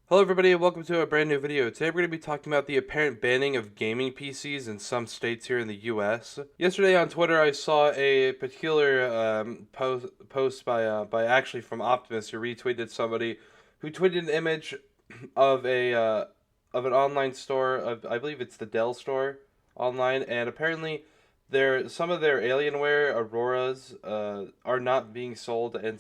Hello everybody and welcome to a brand new video. Today we're going to be talking about the apparent banning of gaming PCs in some states here in the US. Yesterday on Twitter I saw a particular post by actually from Optimus who retweeted somebody who tweeted an image of an online store of, I believe it's the Dell store online, and apparently some of their Alienware Auroras are not being sold in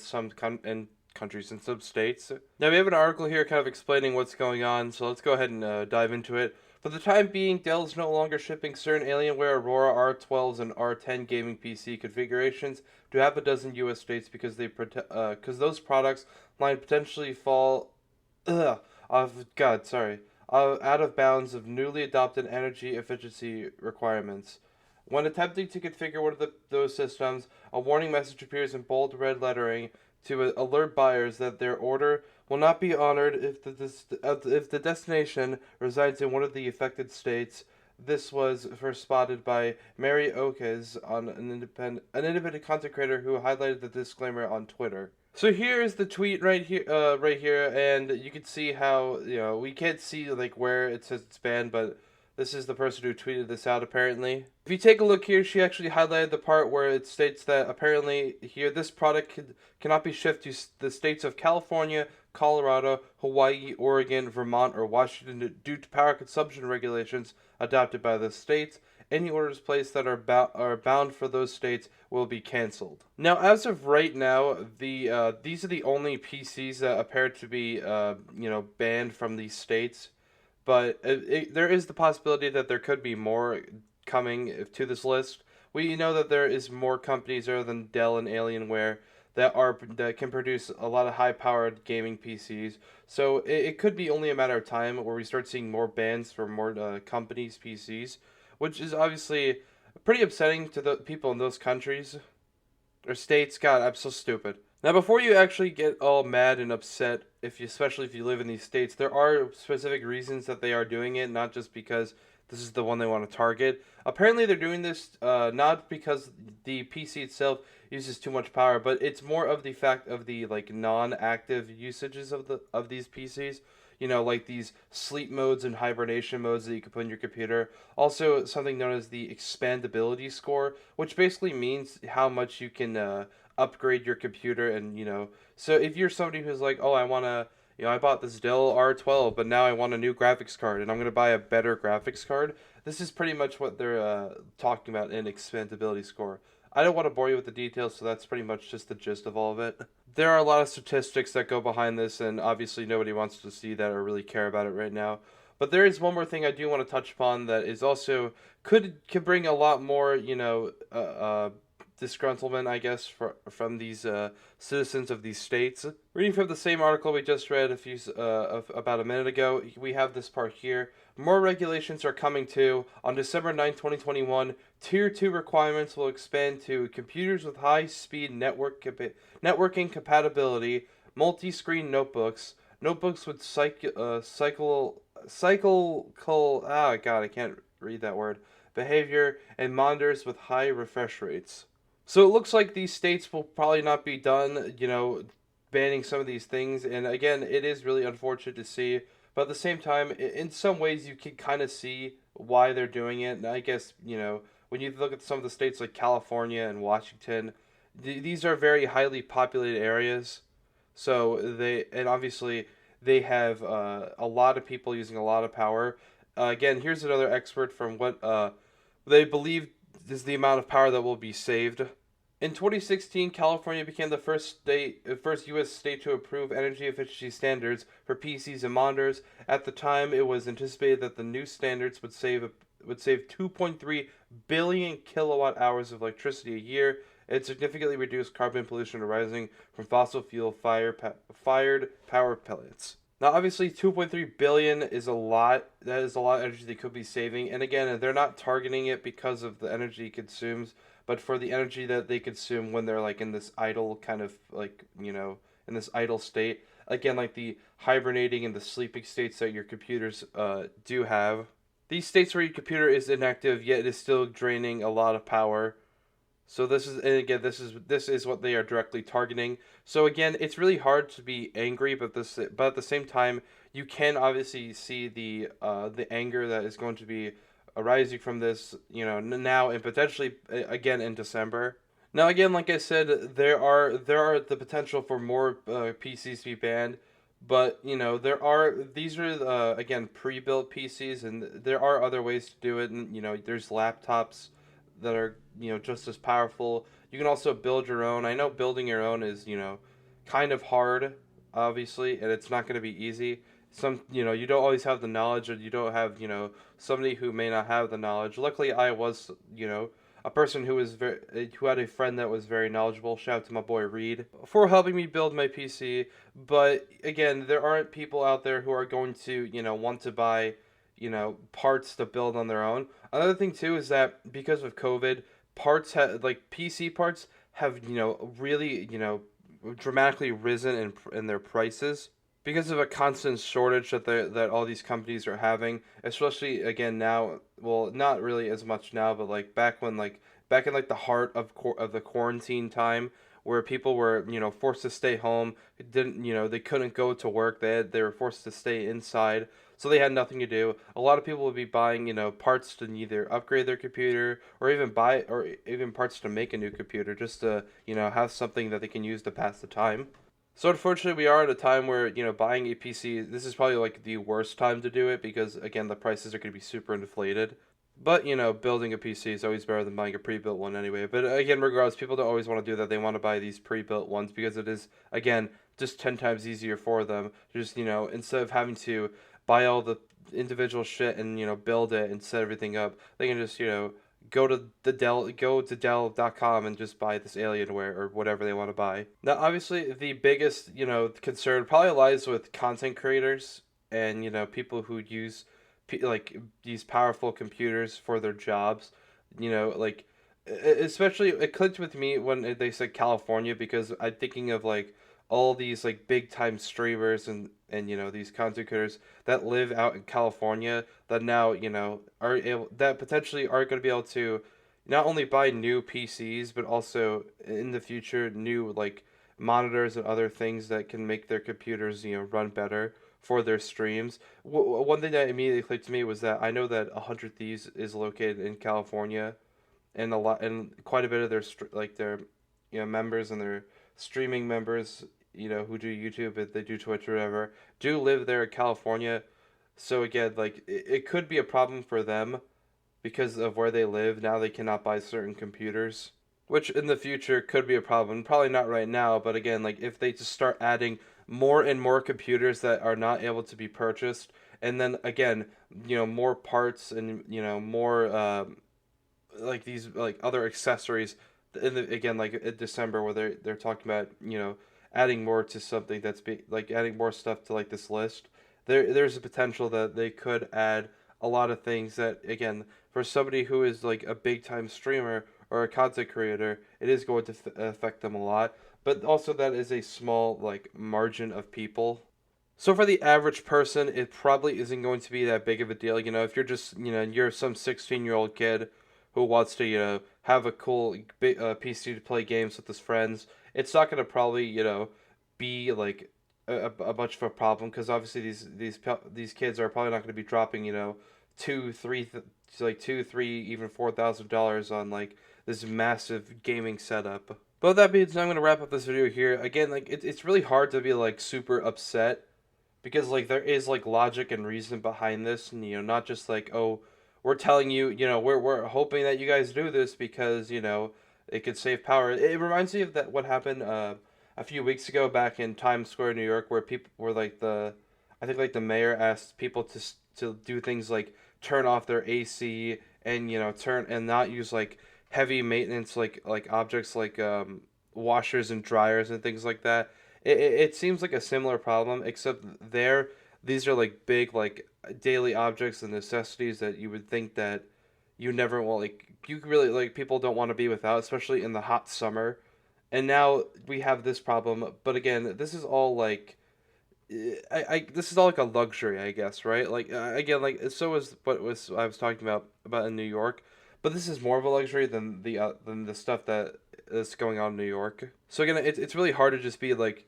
in countries and some states. Now we have an article here kind of explaining what's going on, so let's go ahead and dive into it. For the time being, Dell is no longer shipping certain Alienware Aurora R12s and R10 gaming PC configurations to half a dozen U.S. states because those products might potentially fall out of bounds of newly adopted energy efficiency requirements. When attempting to configure one of those systems, a warning message appears in bold red lettering to alert buyers that their order will not be honored if the destination resides in one of the affected states. This was first spotted by Mary Oakes, on an independent content creator who highlighted the disclaimer on Twitter. So here is the tweet right here, and you can see how we can't see like where it says it's banned, but this is the person who tweeted this out apparently. If you take a look here, she actually highlighted the part where it states that apparently here this product cannot be shipped to the states of California, Colorado, Hawaii, Oregon, Vermont, or Washington due to power consumption regulations adopted by the states. Any orders placed that are bound for those states will be canceled. Now, as of right now, these are the only PCs that appear to be banned from these states. But there is the possibility that there could be more coming to this list. We know that there is more companies other than Dell and Alienware that can produce a lot of high-powered gaming PCs. So it could be only a matter of time where we start seeing more bans for more companies' PCs, which is obviously pretty upsetting to the people in those countries or states. God, I'm so stupid. Now, before you actually get all mad and upset, especially if you live in these states, there are specific reasons that they are doing it, not just because this is the one they want to target. Apparently, they're doing this not because the PC itself uses too much power, but it's more of the fact of the like non-active usages of these PCs. You know, like these sleep modes and hibernation modes that you can put in your computer. Also, something known as the expandability score, which basically means how much you can upgrade your computer. And so if you're somebody who's like, oh, I bought this Dell R12, but now I want a new graphics card and I'm going to buy a better graphics card. This is pretty much what they're talking about in expandability score. I don't want to bore you with the details, so that's pretty much just the gist of all of it. There are a lot of statistics that go behind this, and obviously nobody wants to see that or really care about it right now. But there is one more thing I do want to touch upon that is also could bring a lot more, disgruntlement, I guess, from these citizens of these states. Reading from the same article we just read about a minute ago, we have this part here. More regulations are coming too. On December 9, 2021, Tier 2 requirements will expand to computers with high-speed networking compatibility, multi-screen notebooks, notebooks with ah, God, I can't read that word, behavior, and monitors with high refresh rates. So it looks like these states will probably not be done, banning some of these things. And again, it is really unfortunate to see. But at the same time, in some ways, you can kind of see why they're doing it. And I guess, when you look at some of the states like California and Washington, these are very highly populated areas. So and obviously, they have a lot of people using a lot of power. Again, here's another expert from what they believe is the amount of power that will be saved. In 2016, California became the first U.S. state to approve energy efficiency standards for PCs and monitors. At the time, it was anticipated that the new standards would save 2.3 billion kilowatt hours of electricity a year and significantly reduce carbon pollution arising from fossil fuel fired power plants. Now, obviously, 2.3 billion is a lot. That is a lot of energy they could be saving. And again, they're not targeting it because of the energy it consumes, but for the energy that they consume when they're like in this idle kind of in this idle state. Again, like the hibernating and the sleeping states that your computers do have. These states where your computer is inactive yet it is still draining a lot of power. So this is what they are directly targeting. So again, it's really hard to be angry, but at the same time, you can obviously see the anger that is going to be arising from this, now and potentially again in December. Now, again, like I said, there are the potential for more PCs to be banned, but these are again pre-built PCs, and there are other ways to do it. And there's laptops that are just as powerful. You can also build your own. I know building your own is kind of hard, obviously, and it's not going to be easy. You don't always have the knowledge, or you don't have somebody who may not have the knowledge. Luckily, I was a person who had a friend that was very knowledgeable. Shout out to my boy Reed for helping me build my PC. But again, there aren't people out there who are going to want to buy parts to build on their own. Another thing too is that because of COVID, like PC parts have really dramatically risen in their prices because of a constant shortage that all these companies are having, especially again now. Well, not really as much now, but like back in like the heart of the quarantine time, where people were forced to stay home, didn't they couldn't go to work, they were forced to stay inside, so they had nothing to do. A lot of people would be buying parts to either upgrade their computer, or even parts to make a new computer, just to have something that they can use to pass the time. So unfortunately, we are at a time where buying a PC. This is probably like the worst time to do it because again, the prices are going to be super inflated. But building a PC is always better than buying a pre-built one anyway. But again, regardless, people don't always want to do that. They want to buy these pre-built ones because it is again just 10 times easier for them. Just instead of having to buy all the individual shit and build it and set everything up, they can just go to Dell.com and just buy this Alienware or whatever they want to buy. Now, obviously, the biggest concern probably lies with content creators and people who use like these powerful computers for their jobs. Like especially it clicked with me when they said California, because I'm thinking of like all these like big time streamers and these content creators that live out in California that now are able that potentially are going to be able to not only buy new PCs but also in the future new like monitors and other things that can make their computers run better for their streams. One thing that immediately clicked to me was that I know that 100 Thieves is located in California, and quite a bit of their members and their streaming members who do YouTube, if they do Twitch or whatever, do live there in California. So again, like it could be a problem for them because of where they live. Now they cannot buy certain computers, which in the future could be a problem. Probably not right now, but again, like if they just start adding more and more computers that are not able to be purchased, and then again, more parts and more like these like other accessories again like in December where they're talking about adding more to something like adding more stuff to like this list. There's a potential that they could add a lot of things that again for somebody who is like a big time streamer or a content creator, it is going to affect them a lot. But also that is a small like margin of people. So for the average person, it probably isn't going to be that big of a deal. If you're just you're some 16-year-old kid who wants to have a cool big PC to play games with his friends, it's not going to probably be like a much of a problem, because obviously these kids are probably not going to be dropping two three like two three even $4,000 on like this massive gaming setup. But with that being said, I'm going to wrap up this video here. Again, like it's really hard to be like super upset because like there is like logic and reason behind this, and not just like, oh, we're telling you, we're hoping that you guys do this because it could save power. It reminds me of that what happened a few weeks ago back in Times Square, New York, where people were like I think like the mayor asked people to do things like turn off their AC and turn and not use like heavy maintenance like objects like washers and dryers and things like that. It seems like a similar problem, except these are like big like daily objects and necessities that you would think that you never will like you really like people don't want to be without, especially in the hot summer. And now we have this problem, but again, this is all like this is all like a luxury, I guess, right? Like again, like so is what was I was talking about in New York, but this is more of a luxury than the stuff that is going on in New York. So again, it's really hard to just be like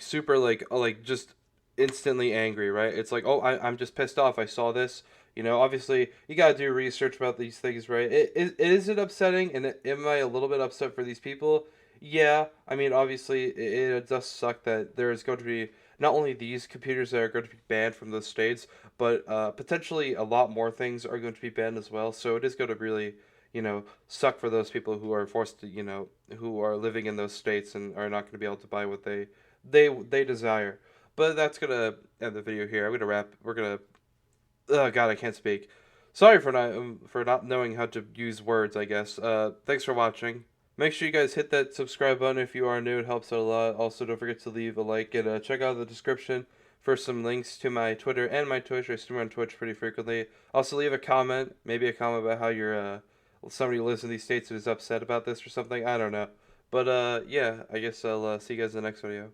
super like just instantly angry, right? It's like, oh, I'm just pissed off. I saw this. Obviously, you gotta do research about these things, right? Is it upsetting, and am I a little bit upset for these people? Yeah, I mean, obviously, it does suck that there is going to be not only these computers that are going to be banned from those states, but potentially a lot more things are going to be banned as well. So it is going to really, suck for those people who are forced to, who are living in those states and are not going to be able to buy what they desire. But that's gonna end the video here. I'm gonna wrap. We're gonna. Oh God, I can't speak. Sorry for not knowing how to use words. I guess. Thanks for watching. Make sure you guys hit that subscribe button if you are new. It helps out a lot. Also, don't forget to leave a like and check out the description for some links to my Twitter and my Twitch. I stream on Twitch pretty frequently. Also, leave a comment. Maybe a comment about how somebody who lives in these states and is upset about this or something. I don't know. But yeah, I guess I'll see you guys in the next video.